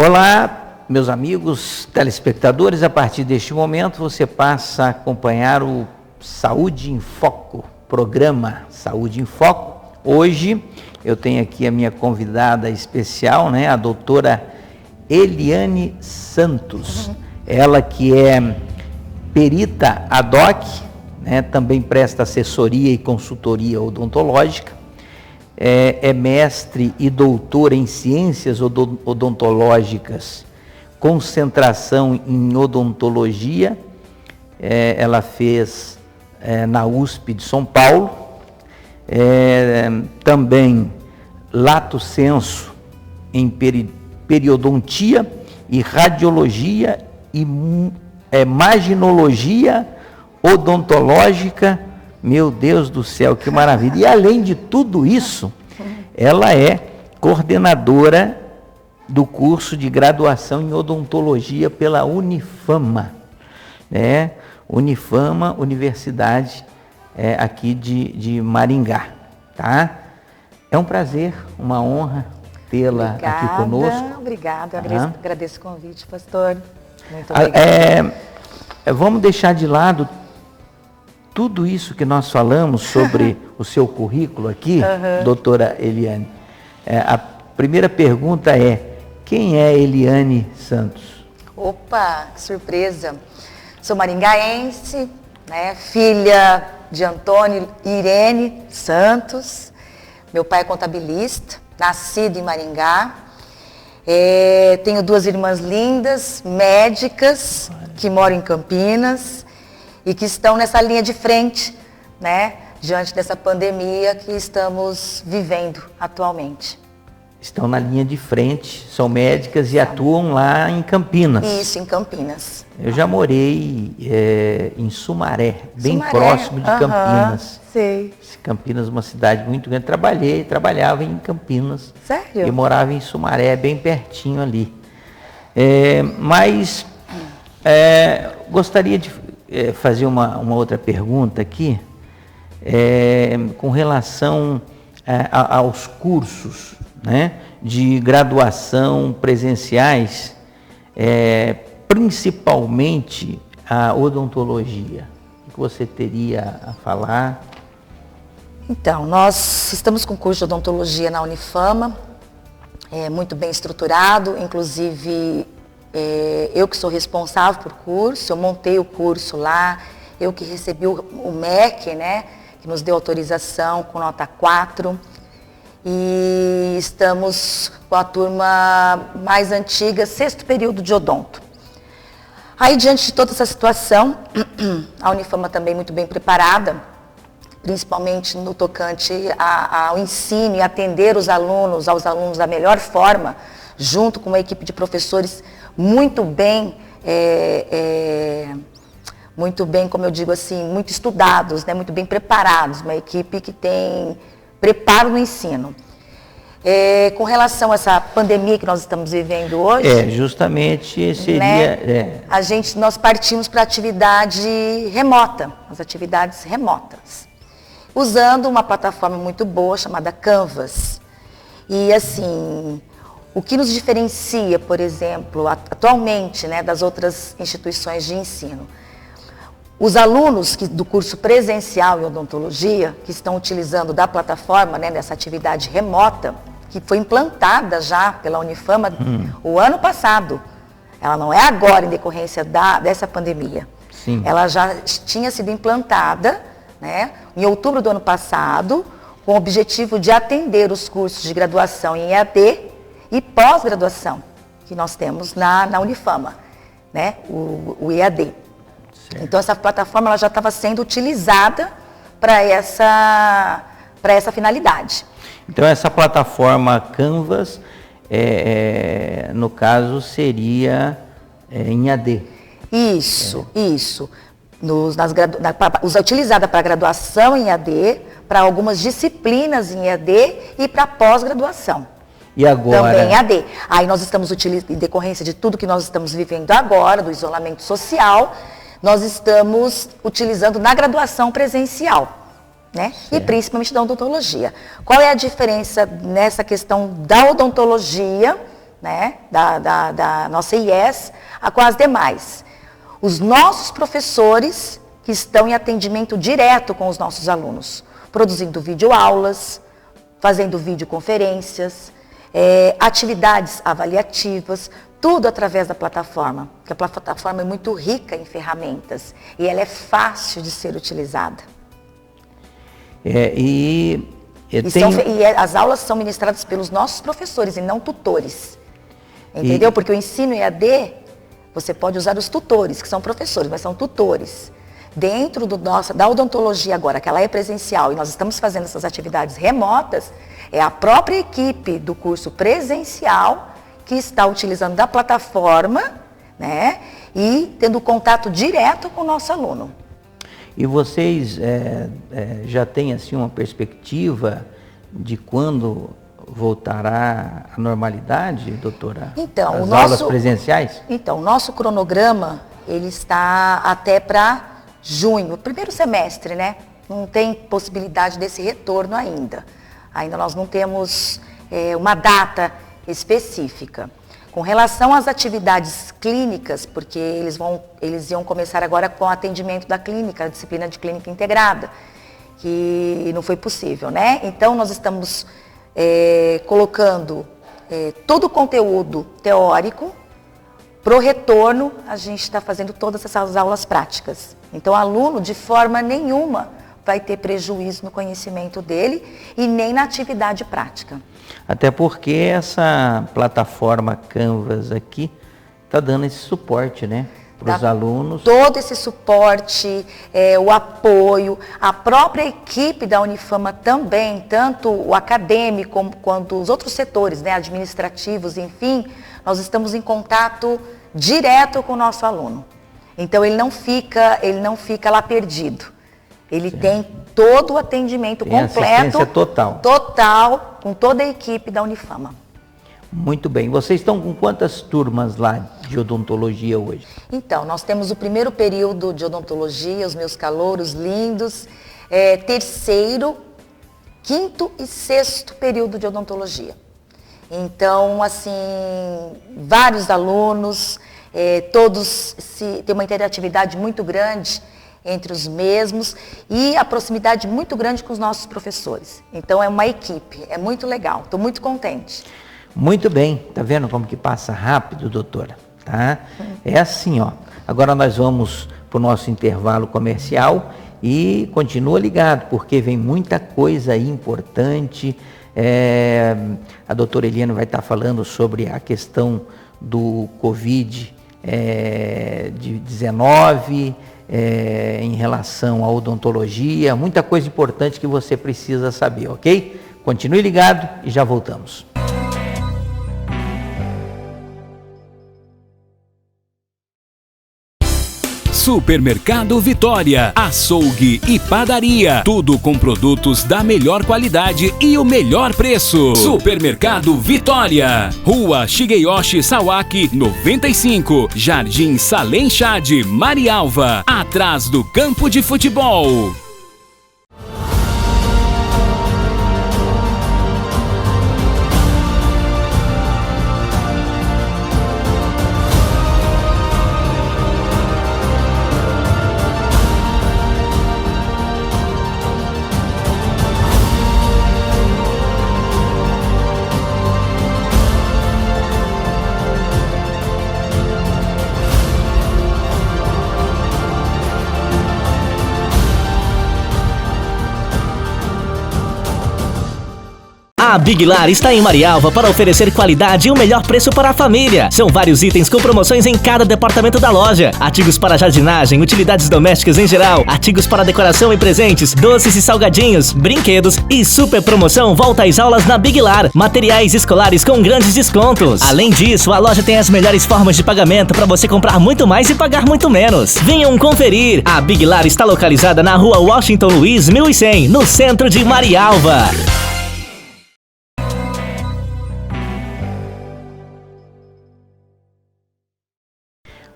Olá, meus amigos telespectadores, a partir deste momento você passa a acompanhar o Saúde em Foco, programa Saúde em Foco. Hoje eu tenho aqui a minha convidada especial, a doutora Eliane Santos, ela que é perita ad hoc, também presta assessoria e consultoria odontológica, é mestre e doutora em ciências odontológicas, concentração em odontologia, ela fez na USP de São Paulo, também lato sensu em periodontia e radiologia e imaginologia odontológica. Meu Deus do céu, que maravilha! E além de tudo isso, ela é coordenadora do curso de graduação em odontologia pela Unifama, Unifama, Universidade aqui de Maringá, tá? É um prazer, uma honra tê-la aqui conosco. Obrigada, agradeço o convite, pastor. Muito obrigada. Vamos deixar de lado tudo isso que nós falamos sobre o seu currículo aqui, doutora Eliane. A primeira pergunta é: quem é Eliane Santos? Opa, que surpresa! Sou maringaense, filha de Antônio e Irene Santos. Meu pai é contabilista, nascido em Maringá. Tenho duas irmãs lindas, médicas, que moram em Campinas e que estão nessa linha de frente, diante dessa pandemia que estamos vivendo atualmente. Estão na linha de frente, são médicas e atuam lá em Campinas. Isso, em Campinas. Eu já morei em Sumaré, bem próximo de Campinas. Sei. Campinas é uma cidade muito grande. Trabalhava em Campinas. Sério? E morava em Sumaré, bem pertinho ali. Mas gostaria de fazer uma outra pergunta aqui, com relação aos cursos, de graduação presenciais, principalmente a odontologia. O que você teria a falar? Então, nós estamos com o curso de odontologia na Unifama, muito bem estruturado, inclusive eu que sou responsável por curso, eu montei o curso lá, eu que recebi o MEC, que nos deu autorização com nota 4, e estamos com a turma mais antiga, 6º período de odonto. Aí, diante de toda essa situação, a Unifama também muito bem preparada, principalmente no tocante ao ensino e atender aos alunos da melhor forma, junto com uma equipe de professores muito bem, como eu digo assim, muito estudados, muito bem preparados, uma equipe que tem preparo no ensino. Com relação a essa pandemia que nós estamos vivendo hoje... justamente seria... Nós partimos para atividade remota, as atividades remotas, usando uma plataforma muito boa chamada Canvas. E assim, o que nos diferencia, por exemplo, atualmente, das outras instituições de ensino, os alunos do curso presencial em odontologia, que estão utilizando da plataforma, nessa atividade remota, que foi implantada já pela Unifama o ano passado, ela não é agora em decorrência dessa pandemia. Sim. Ela já tinha sido implantada, em outubro do ano passado, com o objetivo de atender os cursos de graduação em EAD e pós-graduação, que nós temos na Unifama, o EAD. Certo. Então, essa plataforma ela já estava sendo utilizada para essa finalidade. Então, essa plataforma Canvas, no caso, seria em AD. Isso. Utilizada para graduação em EAD, para algumas disciplinas em EAD e para pós-graduação. E agora? Também EAD. Aí nós estamos utilizando, em decorrência de tudo que nós estamos vivendo agora, do isolamento social, nós estamos utilizando na graduação presencial, e principalmente da odontologia. Qual é a diferença nessa questão da odontologia né, da nossa IES com as demais. Os nossos professores que estão em atendimento direto com os nossos alunos, produzindo videoaulas, fazendo videoconferências, atividades avaliativas, tudo através da plataforma, porque a plataforma é muito rica em ferramentas e ela é fácil de ser utilizada. As aulas são ministradas pelos nossos professores e não tutores, entendeu? Porque o ensino EAD, você pode usar os tutores, que são professores, mas são tutores. Dentro da odontologia agora, que ela é presencial e nós estamos fazendo essas atividades remotas, é a própria equipe do curso presencial que está utilizando da plataforma, né, e tendo contato direto com o nosso aluno. E vocês já têm assim uma perspectiva de quando voltará à normalidade, doutora? Então, aulas presenciais? Então, o nosso cronograma, ele está até para junho, primeiro semestre, né? Não tem possibilidade desse retorno ainda. Ainda nós não temos uma data específica. Com relação às atividades clínicas, porque eles iam começar agora com o atendimento da clínica, a disciplina de clínica integrada, que não foi possível, né? Então, nós estamos colocando todo o conteúdo teórico. Para o retorno, a gente está fazendo todas essas aulas práticas. Então, o aluno, de forma nenhuma, vai ter prejuízo no conhecimento dele e nem na atividade prática. Até porque essa plataforma Canvas aqui está dando esse suporte, né? Para os alunos. Todo esse suporte, o apoio, a própria equipe da Unifama também, tanto o acadêmico quanto os outros setores, né, administrativos, enfim, nós estamos em contato direto com o nosso aluno. Então ele não fica lá perdido. Ele tem todo o atendimento completo, total, com toda a equipe da Unifama. Muito bem. Vocês estão com quantas turmas lá de odontologia hoje? Então, nós temos o primeiro período de odontologia, os meus calouros lindos, terceiro, quinto e sexto período de odontologia. Então, assim, vários alunos, todos têm uma interatividade muito grande entre os mesmos e a proximidade muito grande com os nossos professores. Então, é uma equipe, é muito legal, estou muito contente. Muito bem, tá vendo como que passa rápido, doutora? Tá? É assim, ó. Agora nós vamos para o nosso intervalo comercial e continua ligado, porque vem muita coisa aí importante. A doutora Eliane vai estar falando sobre a questão do Covid-19, em relação à odontologia, muita coisa importante que você precisa saber, ok? Continue ligado e já voltamos. Supermercado Vitória, açougue e padaria, tudo com produtos da melhor qualidade e o melhor preço. Supermercado Vitória, Rua Shigeyoshi Sawaki 95, Jardim Salem Chad, Marialva, atrás do campo de futebol. A Big Lar está em Marialva para oferecer qualidade e o melhor preço para a família. São vários itens com promoções em cada departamento da loja. Artigos para jardinagem, utilidades domésticas em geral, artigos para decoração e presentes, doces e salgadinhos, brinquedos e super promoção volta às aulas na Big Lar. Materiais escolares com grandes descontos. Além disso, a loja tem as melhores formas de pagamento para você comprar muito mais e pagar muito menos. Venham conferir. A Big Lar está localizada na Rua Washington Luiz 1100, no centro de Marialva.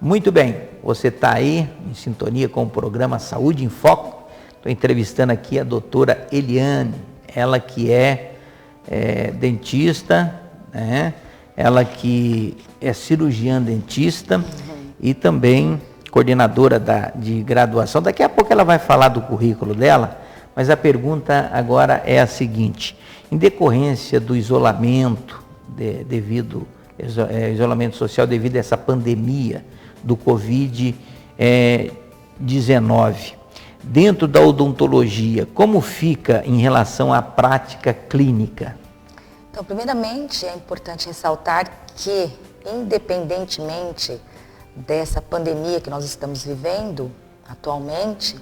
Muito bem, você está aí em sintonia com o programa Saúde em Foco. Estou entrevistando aqui a doutora Eliane, ela que é dentista, né? ela que é cirurgiã dentista e também coordenadora de graduação. Daqui a pouco ela vai falar do currículo dela, mas a pergunta agora é a seguinte: em decorrência do isolamento, isolamento social devido a essa pandemia do Covid-19, dentro da odontologia, como fica em relação à prática clínica? Então, primeiramente, é importante ressaltar que, independentemente dessa pandemia que nós estamos vivendo atualmente,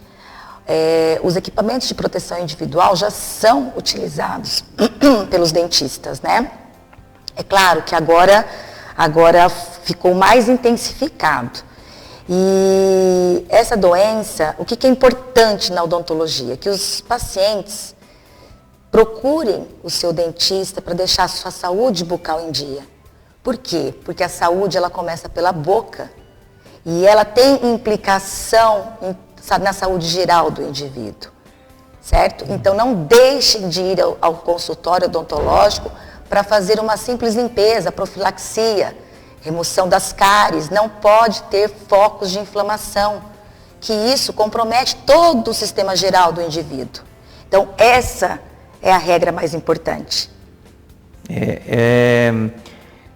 os equipamentos de proteção individual já são utilizados pelos dentistas, né? É claro que agora ficou mais intensificado. E essa doença, o que é importante na odontologia? Que os pacientes procurem o seu dentista para deixar a sua saúde bucal em dia. Por quê? Porque a saúde ela começa pela boca e ela tem implicação na saúde geral do indivíduo, certo? Então não deixem de ir ao consultório odontológico para fazer uma simples limpeza, profilaxia, remoção das cáries. Não pode ter focos de inflamação, que isso compromete todo o sistema geral do indivíduo. Então essa é a regra mais importante.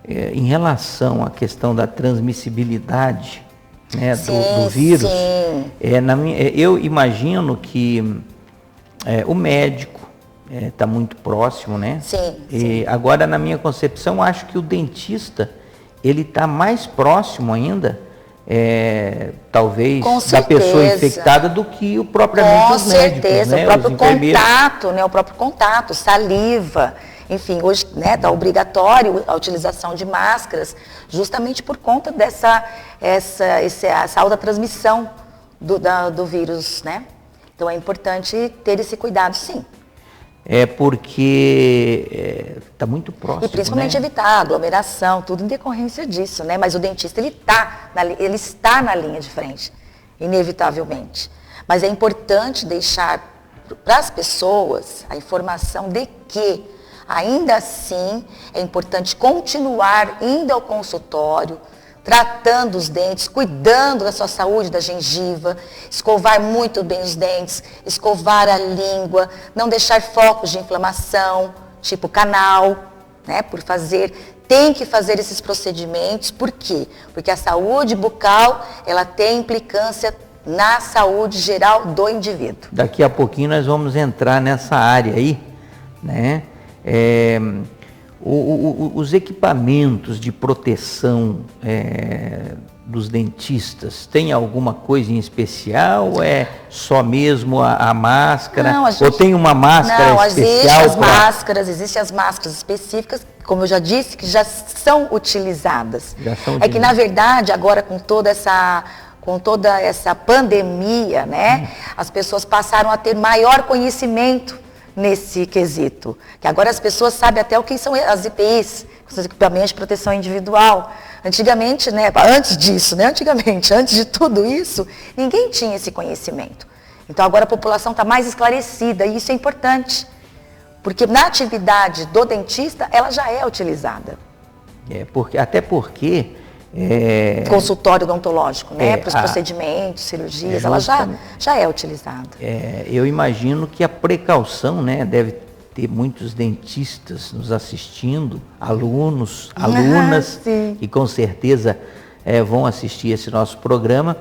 Em relação à questão da transmissibilidade, né, do vírus, eu imagino que o médico está muito próximo, né? Sim. E agora, na minha concepção, acho que o dentista ele está mais próximo ainda, talvez, da pessoa infectada do que propriamente os médicos. Com certeza, né? O próprio contato, né? O próprio contato, saliva. Enfim, hoje está obrigatório a utilização de máscaras, justamente por conta dessa alta transmissão do vírus, né? Então é importante ter esse cuidado, sim. Porque está muito próximo, e principalmente, né? Evitar a aglomeração, tudo em decorrência disso, né? Mas o dentista, ele está na linha de frente, inevitavelmente. Mas é importante deixar para as pessoas a informação de que, ainda assim, é importante continuar indo ao consultório, tratando os dentes, cuidando da sua saúde, da gengiva, escovar muito bem os dentes, escovar a língua, não deixar focos de inflamação, tipo canal, né? Tem que fazer esses procedimentos. Por quê? Porque a saúde bucal, ela tem implicância na saúde geral do indivíduo. Daqui a pouquinho nós vamos entrar nessa área aí, né? Os equipamentos de proteção dos dentistas, tem alguma coisa em especial? Ou é só mesmo a máscara? Não, ou tem uma máscara especial? Existem as máscaras específicas, como eu já disse, que já são utilizadas. É que, na verdade, agora com toda essa pandemia, né, as pessoas passaram a ter maior conhecimento nesse quesito, que agora as pessoas sabem até o que são as EPIs, os equipamentos de proteção individual. Antigamente, né, antes de tudo isso, ninguém tinha esse conhecimento. Então agora a população está mais esclarecida e isso é importante, porque na atividade do dentista ela já é utilizada. Até porque consultório odontológico, né? Para os procedimentos, cirurgias, ela já é utilizada. Eu imagino que a precaução, né? Deve ter muitos dentistas nos assistindo, alunos, alunas, que com certeza vão assistir esse nosso programa.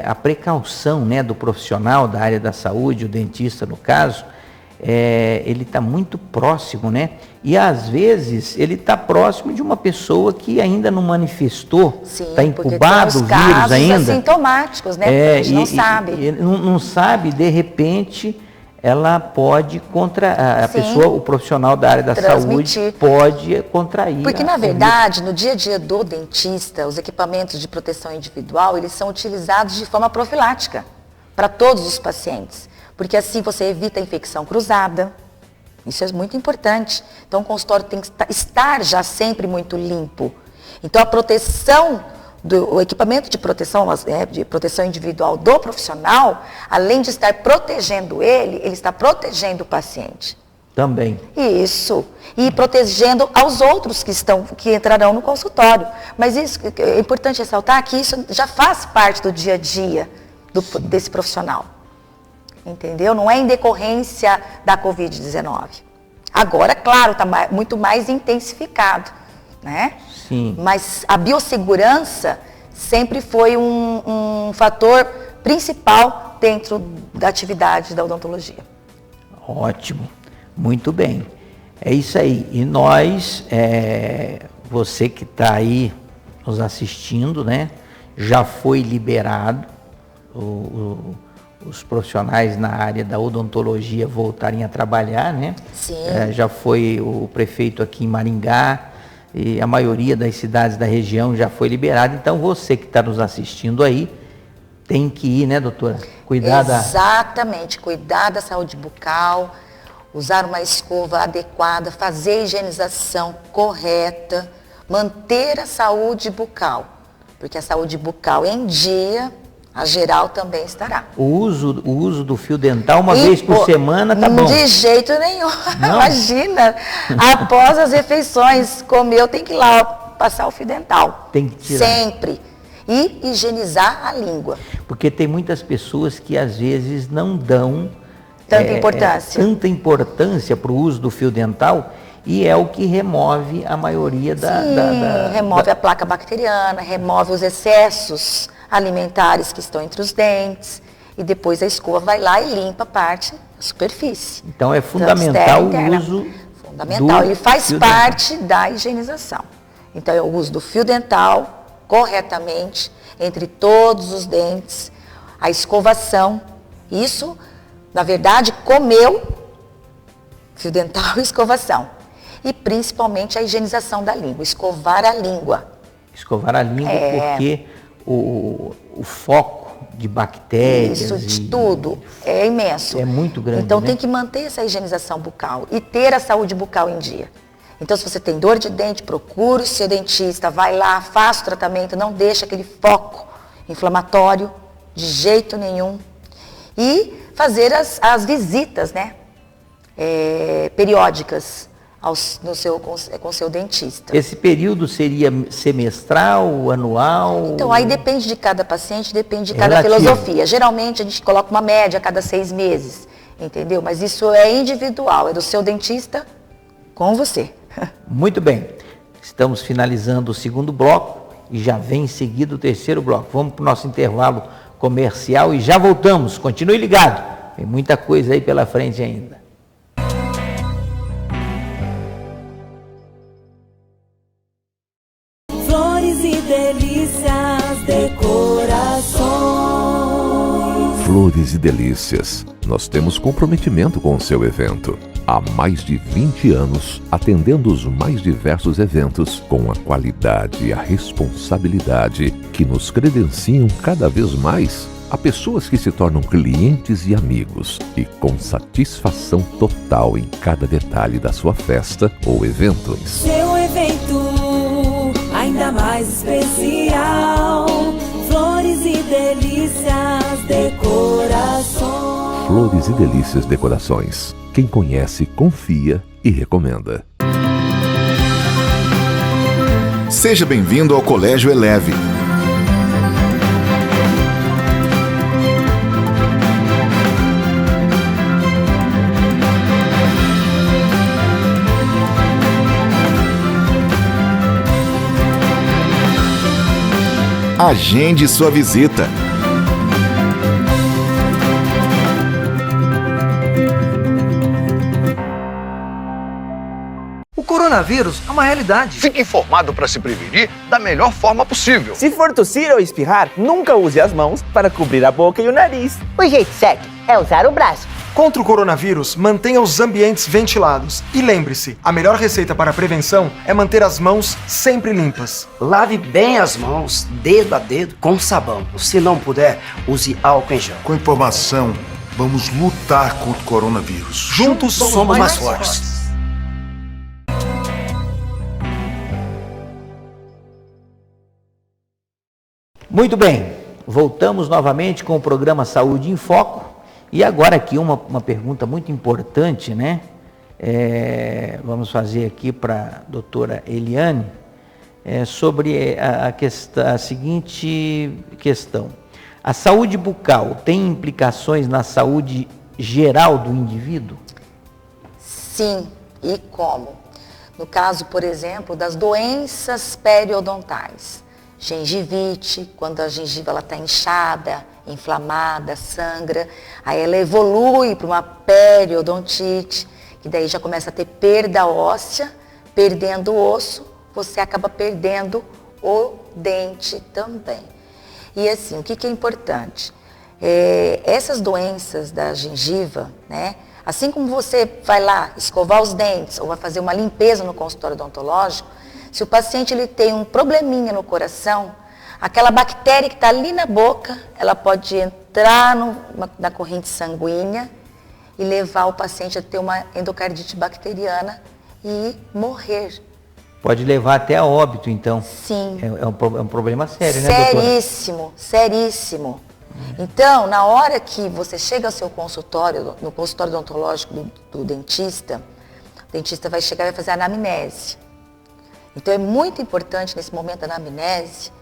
A precaução, né, do profissional da área da saúde, o dentista no caso, ele está muito próximo, né? E às vezes ele está próximo de uma pessoa que ainda não manifestou, está incubado o vírus ainda. Assintomáticos, né? A gente não sabe. Não sabe, de repente, ela pode a pessoa, o profissional da área da saúde, pode contrair. Porque, na verdade, no dia a dia do dentista, os equipamentos de proteção individual, eles são utilizados de forma profilática para todos os pacientes. Porque assim você evita a infecção cruzada. Isso é muito importante. Então o consultório tem que estar já sempre muito limpo. Então a proteção, o equipamento de proteção individual do profissional, além de estar protegendo ele está protegendo o paciente. Também. Isso. E protegendo aos outros que entrarão no consultório. Mas isso é importante ressaltar que isso já faz parte do dia a dia desse profissional. Entendeu? Não é em decorrência da Covid-19. Agora, claro, está muito mais intensificado, né? Sim. Mas a biossegurança sempre foi um fator principal dentro da atividade da odontologia. Ótimo. Muito bem. É isso aí. E nós, você que está aí nos assistindo, né? Já foi liberado os profissionais na área da odontologia voltarem a trabalhar, né? Sim. Já foi o prefeito aqui em Maringá e a maioria das cidades da região já foi liberado. Então você que está nos assistindo aí tem que ir, né, doutora? Exatamente, cuidar da saúde bucal, usar uma escova adequada, fazer a higienização correta, manter a saúde bucal, porque a saúde bucal em dia, a geral também estará. O uso do fio dental uma vez por semana tá bom? De jeito nenhum. Não? Imagina, após as refeições, comeu, tem que ir lá passar o fio dental. Tem que tirar. Sempre. E higienizar a língua. Porque tem muitas pessoas que às vezes não dão tanta importância para o uso do fio dental e é o que remove a maioria remove a placa bacteriana, remove os excessos alimentares que estão entre os dentes e depois a escova vai lá e limpa a parte da superfície. Então é fundamental o uso fundamental, ele faz parte da higienização. Então é o uso do fio dental corretamente entre todos os dentes, a escovação, isso, na verdade, comeu fio dental e escovação. E principalmente a higienização da língua, escovar a língua. Escovar a língua porque o foco de bactérias... Isso, de tudo, é imenso. É muito grande, então né? tem que manter essa higienização bucal e ter a saúde bucal em dia. Então, se você tem dor de dente, procure o seu dentista, vai lá, faça o tratamento, não deixe aquele foco inflamatório de jeito nenhum. E fazer as visitas, né, periódicas com o seu dentista. Esse período seria semestral, anual? Então, aí depende de cada paciente, depende de cada filosofia. Geralmente, a gente coloca uma média a cada 6 meses, entendeu? Mas isso é individual, é do seu dentista com você. Muito bem. Estamos finalizando o segundo bloco e já vem em seguida o terceiro bloco. Vamos para o nosso intervalo comercial e já voltamos. Continue ligado. Tem muita coisa aí pela frente ainda. Flores e delícias, decorações. Flores e Delícias. Nós temos comprometimento com o seu evento. Há mais de 20 anos, atendendo os mais diversos eventos com a qualidade e a responsabilidade que nos credenciam cada vez mais a pessoas que se tornam clientes e amigos e com satisfação total em cada detalhe da sua festa ou evento. Seu evento ainda mais especial. Flores e delícias, decorações. Flores e Delícias Decorações. Quem conhece, confia e recomenda. Seja bem-vindo ao Colégio Eleve. Agende sua visita. O coronavírus é uma realidade. Fique informado para se prevenir da melhor forma possível. Se for tossir ou espirrar, nunca use as mãos para cobrir a boca e o nariz. O jeito certo é usar o braço. Contra o coronavírus, mantenha os ambientes ventilados. E lembre-se, a melhor receita para a prevenção é manter as mãos sempre limpas. Lave bem as mãos, dedo a dedo, com sabão. Se não puder, use álcool em gel. Com informação, vamos lutar contra o coronavírus. Juntos somos mais fortes. Muito bem, voltamos novamente com o programa Saúde em Foco. E agora aqui uma pergunta muito importante, né? vamos fazer aqui para a doutora Eliane, sobre a seguinte questão. A saúde bucal tem implicações na saúde geral do indivíduo? Sim, e como? No caso, por exemplo, das doenças periodontais. Gengivite, quando a gengiva está inchada, inflamada, sangra, aí ela evolui para uma periodontite, que daí já começa a ter perda óssea, perdendo o osso, você acaba perdendo o dente também. E assim, o que é importante? Essas doenças da gengiva, né? Assim como você vai lá escovar os dentes ou vai fazer uma limpeza no consultório odontológico, se o paciente ele tem um probleminha no coração, aquela bactéria que está ali na boca, ela pode entrar na corrente sanguínea e levar o paciente a ter uma endocardite bacteriana e morrer. Pode levar até a óbito, então. Sim. É um problema sério, né, doutora? Seríssimo, seríssimo. Então, na hora que você chega ao seu consultório, no consultório odontológico do dentista, o dentista vai chegar e vai fazer a anamnese. Então, é muito importante nesse momento da anamnese,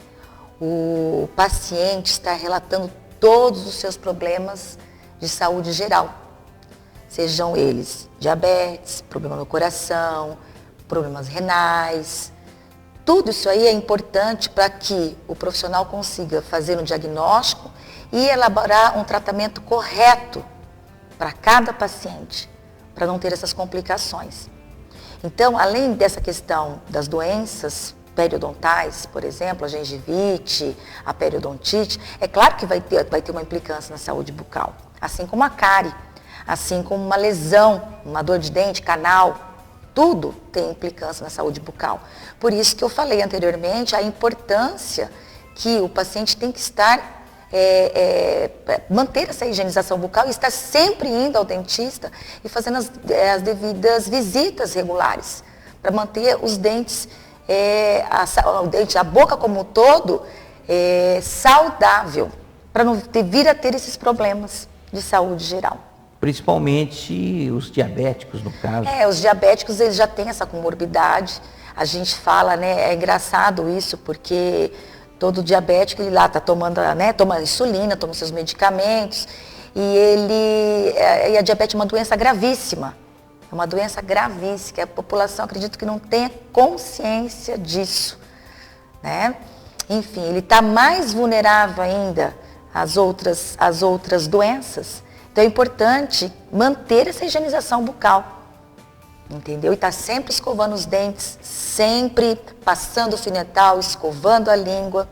o paciente estar relatando todos os seus problemas de saúde geral. Sejam eles diabetes, problema no coração, problemas renais. Tudo isso aí é importante para que o profissional consiga fazer um diagnóstico e elaborar um tratamento correto para cada paciente, para não ter essas complicações. Então, além dessa questão das doenças periodontais, por exemplo, a gengivite, a periodontite, é claro que vai ter uma implicância na saúde bucal, assim como a cárie, assim como uma lesão, uma dor de dente, canal, tudo tem implicância na saúde bucal. Por isso que eu falei anteriormente a importância que o paciente tem que estar, manter essa higienização bucal e estar sempre indo ao dentista e fazendo as devidas visitas regulares para manter os dentes, a boca como um todo, saudável, para não vir a ter esses problemas de saúde geral. Principalmente os diabéticos, no caso. Os diabéticos, eles já têm essa comorbidade. A gente fala, né, é engraçado isso, porque todo diabético, ele lá está tomando, né, toma insulina, toma seus medicamentos, e a diabetes é uma doença gravíssima. É uma doença gravíssima, que a população, acredito que não tenha consciência disso, né? Enfim, ele está mais vulnerável ainda às outras doenças. Então é importante manter essa higienização bucal, entendeu? E estar sempre escovando os dentes, sempre passando o fio dental, escovando a língua,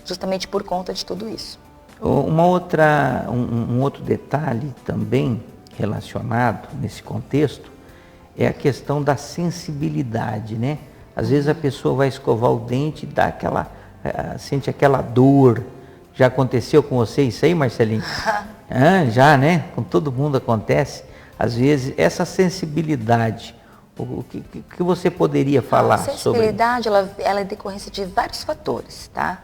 justamente por conta de tudo isso. Um outro detalhe também relacionado nesse contexto é a questão da sensibilidade, né? Às vezes a pessoa vai escovar o dente e sente aquela dor. Já aconteceu com você isso aí, Marcelinho? Já, né? Com todo mundo acontece. Às vezes, essa sensibilidade, o que você poderia falar sobre? A sensibilidade, ela é decorrência de vários fatores, tá?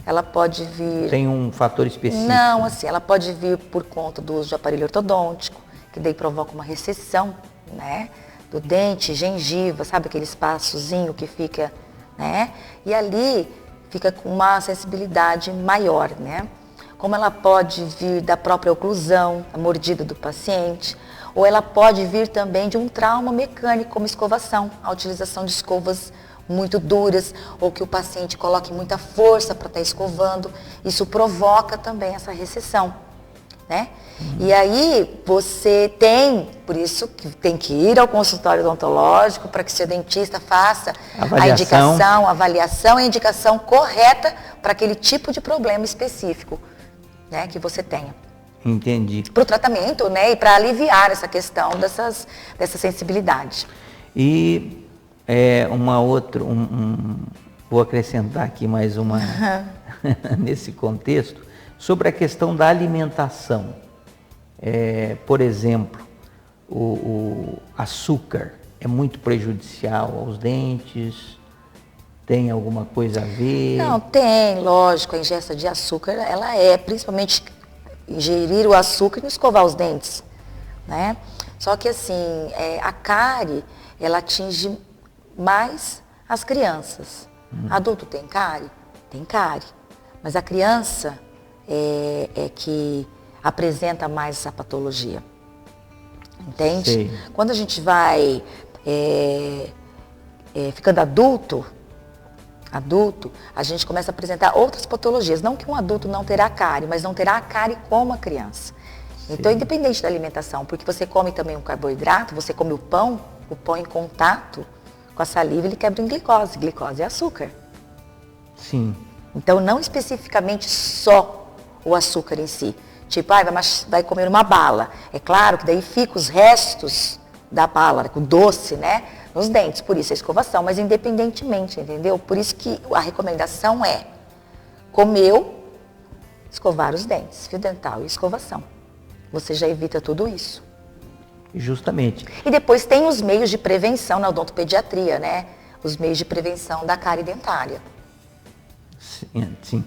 Ela pode vir... Tem um fator específico? Não, assim, ela pode vir por conta do uso de aparelho ortodôntico, que daí provoca uma recessão, né? Do dente, gengiva, sabe aquele espaçozinho que fica, né? E ali fica com uma sensibilidade maior, né? Como ela pode vir da própria oclusão, a mordida do paciente, ou ela pode vir também de um trauma mecânico, como escovação, a utilização de escovas muito duras, ou que o paciente coloque muita força para estar escovando, isso provoca também essa recessão, né? E aí você por isso que tem que ir ao consultório odontológico para que seu dentista faça a indicação, a avaliação e a indicação correta para aquele tipo de problema específico, né, que você tenha. Entendi. Para o tratamento, né, e para aliviar essa questão dessa sensibilidade. E vou acrescentar aqui mais uma nesse contexto, sobre a questão da alimentação. Por exemplo, o açúcar é muito prejudicial aos dentes? Tem alguma coisa a ver? Não, tem, lógico, a ingesta de açúcar, principalmente ingerir o açúcar e escovar os dentes, né? Só que assim, a cárie, ela atinge mais as crianças. Adulto tem cárie? Tem cárie. Mas a criança é que apresenta mais essa patologia. Entende? Sei. Quando a gente vai ficando adulto, a gente começa a apresentar outras patologias. Não que um adulto não terá cárie, mas não terá a cárie como a criança. Então, independente da alimentação, porque você come também um carboidrato, você come o pão em contato com a saliva, ele quebra em glicose. Glicose é açúcar. Sim. Então, não especificamente só o açúcar em si. Tipo, vai comer uma bala. É claro que daí fica os restos da bala, o doce, né? Nos dentes, por isso a escovação, mas independentemente, entendeu? Por isso que a recomendação é, comeu, escovar os dentes, fio dental e escovação. Você já evita tudo isso. Justamente. E depois tem os meios de prevenção na odontopediatria, né? Os meios de prevenção da cárie dentária. Sim.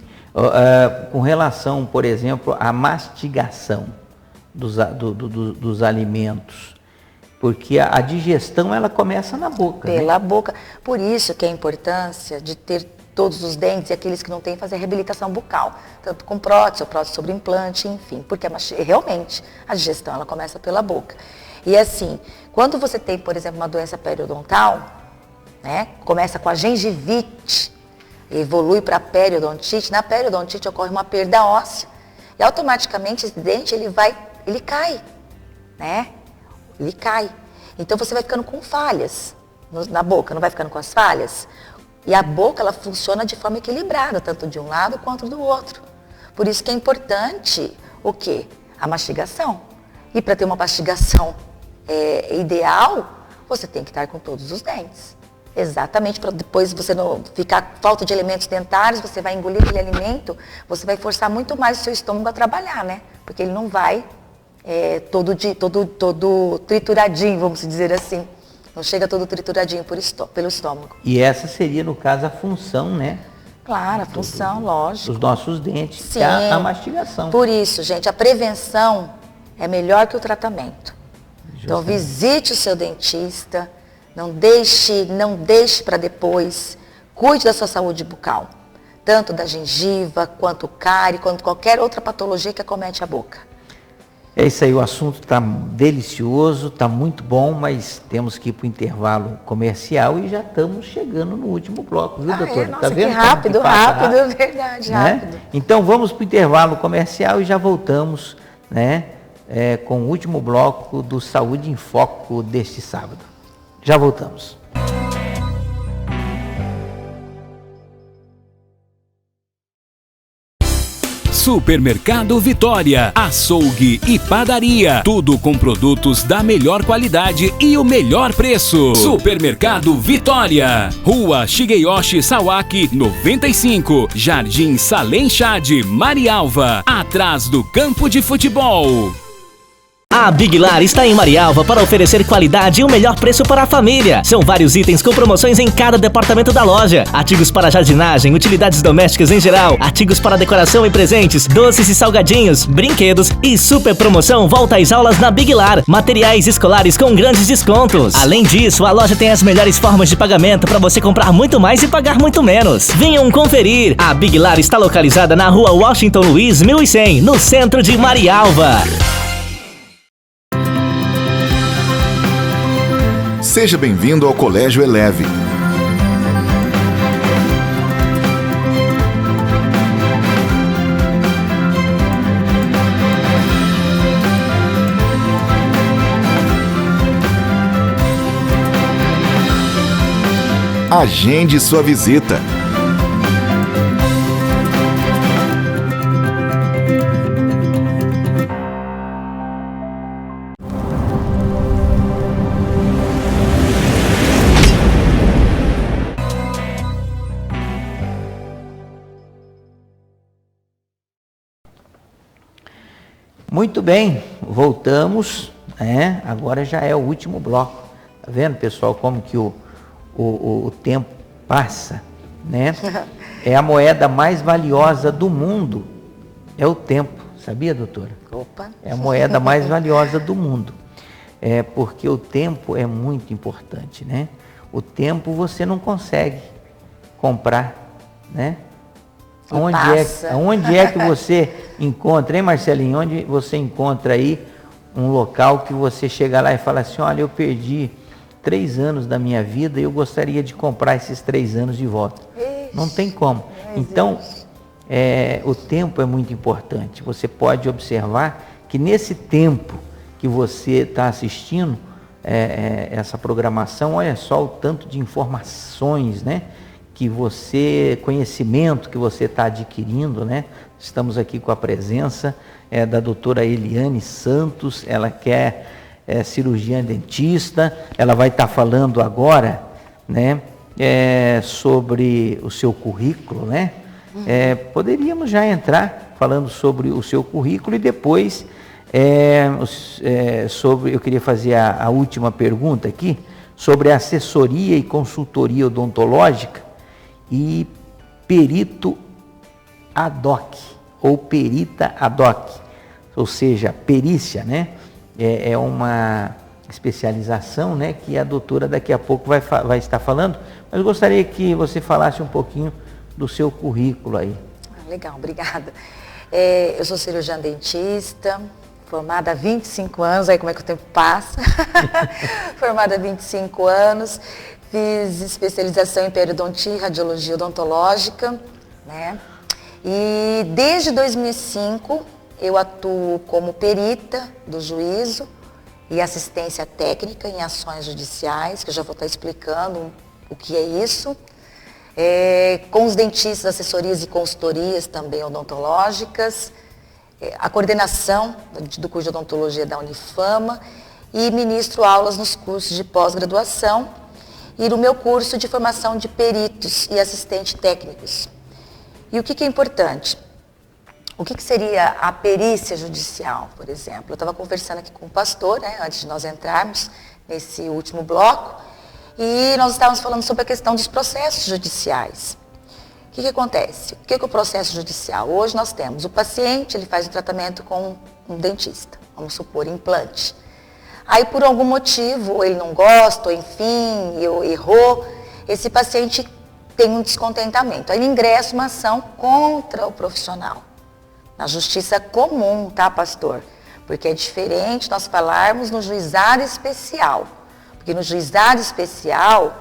Com relação, por exemplo, à mastigação dos alimentos, porque a digestão ela começa na boca. Pela boca. Por isso que a importância de ter todos os dentes e aqueles que não têm, fazer reabilitação bucal, tanto com prótese ou prótese sobre implante, enfim, porque realmente a digestão ela começa pela boca. E assim, quando você tem, por exemplo, uma doença periodontal, né, começa com a gengivite, evolui para a periodontite, na periodontite ocorre uma perda óssea e automaticamente esse dente ele cai, né? Ele cai. Então você vai ficando com falhas na boca, não vai ficando com as falhas? E a boca, ela funciona de forma equilibrada, tanto de um lado quanto do outro. Por isso que é importante o quê? A mastigação. E para ter uma mastigação ideal, você tem que estar com todos os dentes. Exatamente, para depois você não ficar falta de elementos dentários, você vai engolir aquele alimento, você vai forçar muito mais o seu estômago a trabalhar, né? Porque ele não vai todo trituradinho, vamos dizer assim. Não chega todo trituradinho pelo estômago. E essa seria, no caso, a função, né? Claro, a função, lógico. Dos nossos dentes, sim, que é a mastigação. Por isso, gente, a prevenção é melhor que o tratamento. Justamente. Então, visite o seu dentista, não deixe para depois, cuide da sua saúde bucal. Tanto da gengiva, quanto cárie, quanto qualquer outra patologia que acomete a boca. É isso aí, o assunto está delicioso, está muito bom, mas temos que ir para o intervalo comercial e já estamos chegando no último bloco, viu, doutora? Nossa, tá vendo? Que rápido, verdade, né? rápido. Então vamos para o intervalo comercial e já voltamos, né, com o último bloco do Saúde em Foco deste sábado. Já voltamos. Supermercado Vitória, açougue e padaria, tudo com produtos da melhor qualidade e o melhor preço. Supermercado Vitória, Rua Shigeyoshi Sawaki 95, Jardim Salem Chad, Marialva, atrás do campo de futebol. A Big Lar está em Marialva para oferecer qualidade e o melhor preço para a família. São vários itens com promoções em cada departamento da loja. Artigos para jardinagem, utilidades domésticas em geral, artigos para decoração e presentes, doces e salgadinhos, brinquedos e super promoção volta às aulas na Big Lar. Materiais escolares com grandes descontos. Além disso, a loja tem as melhores formas de pagamento para você comprar muito mais e pagar muito menos. Venham conferir. A Big Lar está localizada na Rua Washington Luiz 1100, no centro de Marialva. Seja bem-vindo ao Colégio Eleve. Agende sua visita. Muito bem, voltamos, né? Agora já é o último bloco. Tá vendo, pessoal, como que o tempo passa, né? É a moeda mais valiosa do mundo, é o tempo, sabia, doutora? Opa! É a moeda mais valiosa do mundo. porque o tempo é muito importante, né? O tempo você não consegue comprar, né? Onde é que você encontra, hein, Marcelinho? Onde você encontra aí um local que você chega lá e fala assim, olha, eu perdi 3 anos da minha vida e eu gostaria de comprar esses 3 anos de volta. Não tem como. Então, o tempo é muito importante. Você pode observar que nesse tempo que você está assistindo essa programação, olha só o tanto de informações, né? Conhecimento que você está adquirindo, né? Estamos aqui com a presença da doutora Eliane Santos, ela que é cirurgiã dentista, ela vai estar falando agora, né? Sobre o seu currículo, né? Poderíamos já entrar falando sobre o seu currículo e depois eu queria fazer a última pergunta aqui, sobre assessoria e consultoria odontológica e perito ad hoc, ou perita ad hoc, ou seja, perícia, né? É uma especialização, né, que a doutora daqui a pouco vai estar falando, mas eu gostaria que você falasse um pouquinho do seu currículo aí. Legal, obrigada. Eu sou cirurgiã dentista, formada há 25 anos, aí como é que o tempo passa? Formada há 25 anos, fiz especialização em periodontia e radiologia odontológica, né? E desde 2005 eu atuo como perita do juízo e assistência técnica em ações judiciais, que eu já vou estar explicando o que é isso. Com os dentistas, assessorias e consultorias também odontológicas, a coordenação do curso de odontologia da Unifama e ministro aulas nos cursos de pós-graduação e no meu curso de formação de peritos e assistentes técnicos. E o que é importante? O que seria a perícia judicial, por exemplo? Eu estava conversando aqui com o pastor, né, antes de nós entrarmos nesse último bloco, e nós estávamos falando sobre a questão dos processos judiciais. O que acontece? O que é o processo judicial? Hoje nós temos o paciente, ele faz um tratamento com um dentista, vamos supor, implante. Aí por algum motivo, ele não gosta, ou enfim, errou, esse paciente tem um descontentamento. Aí ele ingressa uma ação contra o profissional. Na justiça comum, tá, pastor? Porque é diferente nós falarmos no juizado especial. Porque no juizado especial,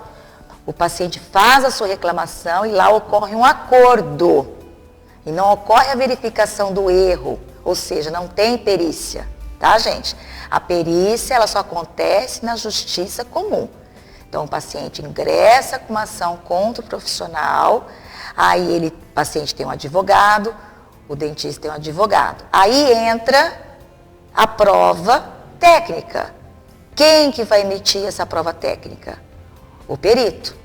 o paciente faz a sua reclamação e lá ocorre um acordo. E não ocorre a verificação do erro, ou seja, não tem perícia, tá, gente? A perícia, ela só acontece na justiça comum. Então, o paciente ingressa com uma ação contra o profissional, aí o paciente tem um advogado, o dentista tem um advogado. Aí entra a prova técnica. Quem que vai emitir essa prova técnica? O perito.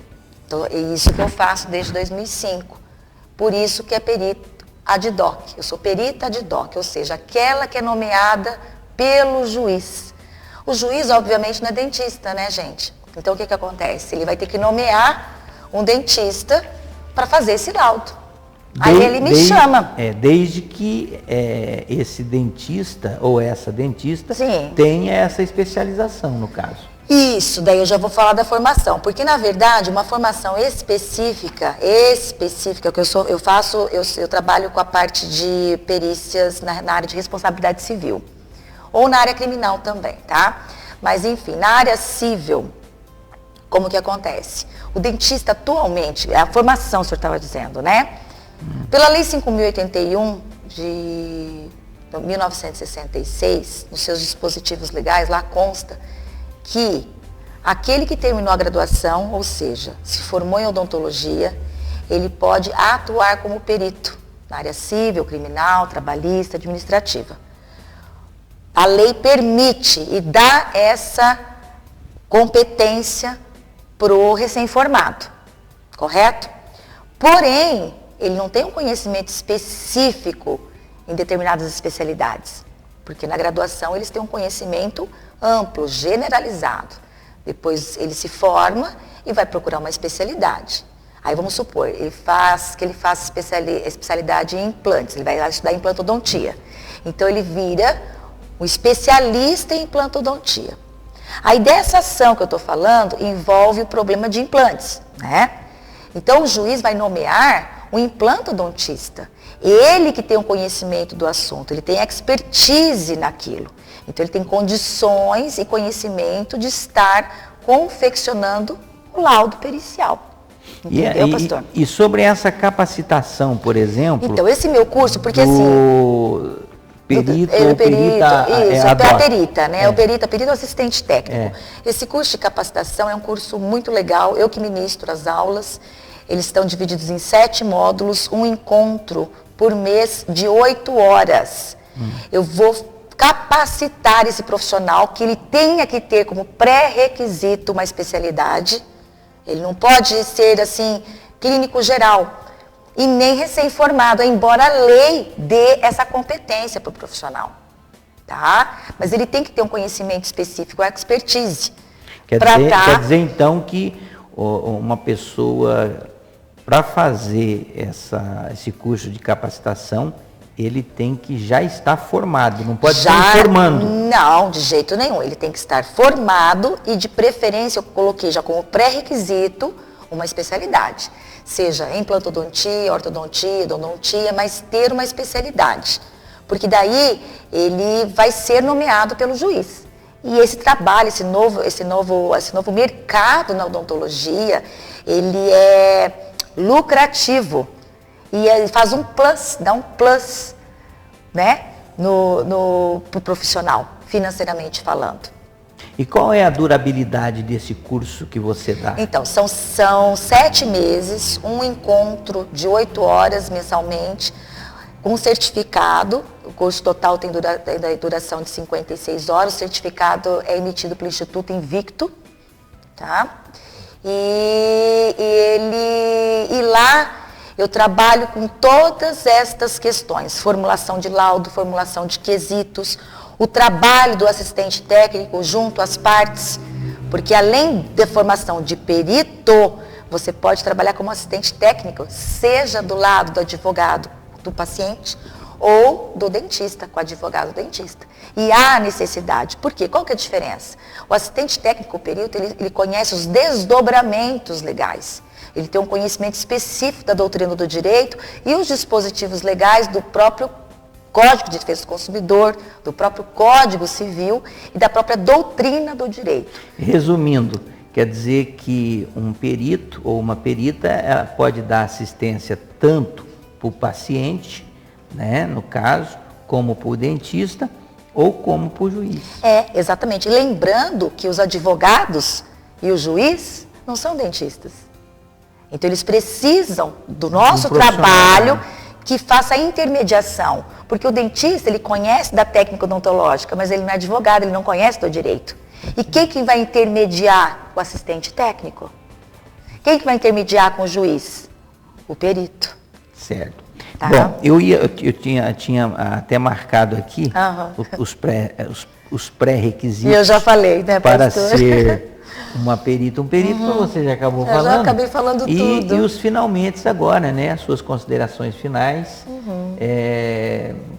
Então, é isso que eu faço desde 2005. Por isso que é perito ad hoc. Eu sou perita ad hoc, ou seja, aquela que é nomeada pelo juiz. O juiz, obviamente, não é dentista, né, gente? Então, o que acontece? Ele vai ter que nomear um dentista para fazer esse laudo. Aí ele me chama. Desde que esse dentista ou essa dentista Sim. tenha essa especialização, no caso. Isso, daí eu já vou falar da formação, porque na verdade uma formação específica que eu trabalho com a parte de perícias na área de responsabilidade civil, ou na área criminal também, tá? Mas enfim, na área civil, como que acontece? O dentista atualmente, a formação, o senhor estava dizendo, né? Pela Lei 5.081 de 1966, nos seus dispositivos legais, lá consta que aquele que terminou a graduação, ou seja, se formou em odontologia, ele pode atuar como perito na área civil, criminal, trabalhista, administrativa. A lei permite e dá essa competência para o recém-formado, correto? Porém, ele não tem um conhecimento específico em determinadas especialidades, porque na graduação eles têm um conhecimento amplo, generalizado. Depois ele se forma e vai procurar uma especialidade. Aí vamos supor, ele faz especialidade em implantes, ele vai estudar implantodontia. Então ele vira um especialista em implantodontia. Aí dessa ação que eu estou falando, envolve o problema de implantes, né? Então o juiz vai nomear um implantodontista. Ele que tem um conhecimento do assunto, ele tem expertise naquilo. Então ele tem condições e conhecimento de estar confeccionando o laudo pericial. Entendeu, pastor? E sobre essa capacitação, por exemplo... Então, esse meu curso, porque assim... Perito ou perita... Isso, até a perita, né? O perita é o assistente técnico. Esse curso de capacitação é um curso muito legal, eu que ministro as aulas. Eles estão divididos em 7 módulos, um encontro por mês de 8 horas. Eu vou capacitar esse profissional que ele tenha que ter como pré-requisito uma especialidade. Ele não pode ser, assim, clínico geral e nem recém-formado, embora a lei dê essa competência para o profissional, tá? Mas ele tem que ter um conhecimento específico, expertise. Quer dizer, então, que uma pessoa, para fazer esse curso de capacitação, ele tem que já estar formado, não pode estar formando. Não, de jeito nenhum. Ele tem que estar formado e, de preferência, eu coloquei já como pré-requisito uma especialidade. Seja implantodontia, ortodontia, endodontia, mas ter uma especialidade. Porque daí ele vai ser nomeado pelo juiz. E esse trabalho, esse novo mercado na odontologia, ele é lucrativo. E ele faz um plus, dá um plus, né, pro profissional, financeiramente falando. E qual é a durabilidade desse curso que você dá? Então, são 7 meses, um encontro de 8 horas mensalmente, com certificado. O curso total tem duração de 56 horas, o certificado é emitido pelo Instituto Invicto, tá? E lá eu trabalho com todas estas questões, formulação de laudo, formulação de quesitos, o trabalho do assistente técnico junto às partes, porque além da formação de perito, você pode trabalhar como assistente técnico, seja do lado do advogado do paciente ou do dentista, com o advogado dentista. E há necessidade. Por quê? Qual que é a diferença? O assistente técnico, o perito, ele conhece os desdobramentos legais. Ele tem um conhecimento específico da doutrina do direito e os dispositivos legais do próprio Código de Defesa do Consumidor, do próprio Código Civil e da própria doutrina do direito. Resumindo, quer dizer que um perito ou uma perita ela pode dar assistência tanto para o paciente, né, no caso, como para o dentista ou como para o juiz. Exatamente. Lembrando que os advogados e o juiz não são dentistas. Então, eles precisam do nosso trabalho que faça a intermediação. Porque o dentista, ele conhece da técnica odontológica, mas ele não é advogado, ele não conhece do direito. E quem que vai intermediar? O assistente técnico. Quem que vai intermediar com o juiz? O perito. Certo. Tá. Bom, eu tinha até marcado aqui os pré-requisitos. Eu já falei, né, para pastor? Ser uma perita, você já acabou falando. Eu já acabei falando tudo. E os finalmente agora, né? As suas considerações finais.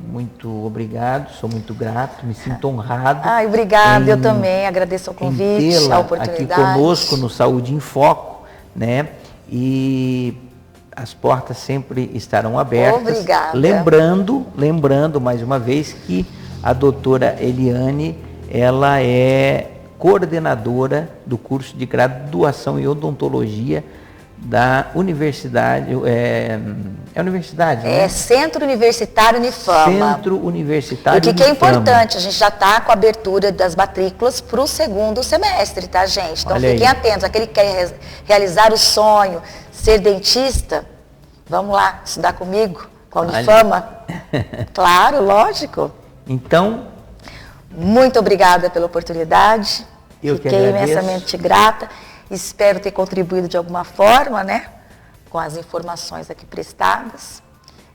Muito obrigado, sou muito grato, me sinto honrado. Obrigada, eu também agradeço o convite, a oportunidade. Aqui conosco no Saúde em Foco, né? E as portas sempre estarão abertas. Obrigada. Lembrando mais uma vez que a doutora Eliane, ela é coordenadora do curso de graduação em odontologia da universidade, universidade, né? Centro Universitário Unifama. Centro Universitário Unifama. O que é importante, a gente já está com a abertura das matrículas para o 2º semestre, tá, gente? Então fiquem atentos, aquele que quer realizar o sonho, ser dentista, vamos lá, estudar comigo, com a Unifama. Claro, lógico. Então, muito obrigada pela oportunidade. Fiquei imensamente grata. Espero ter contribuído de alguma forma, né? Com as informações aqui prestadas.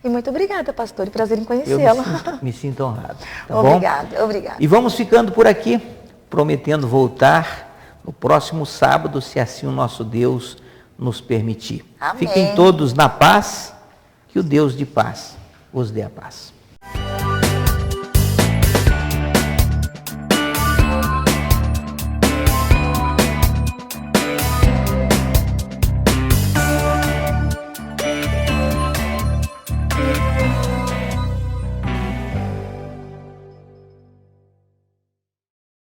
E muito obrigada, pastor. E prazer em conhecê-lo. Me sinto honrado. Tá obrigada. E vamos ficando por aqui, prometendo voltar no próximo sábado, se assim o nosso Deus nos permitir. Amém. Fiquem todos na paz, que o Deus de paz os dê a paz.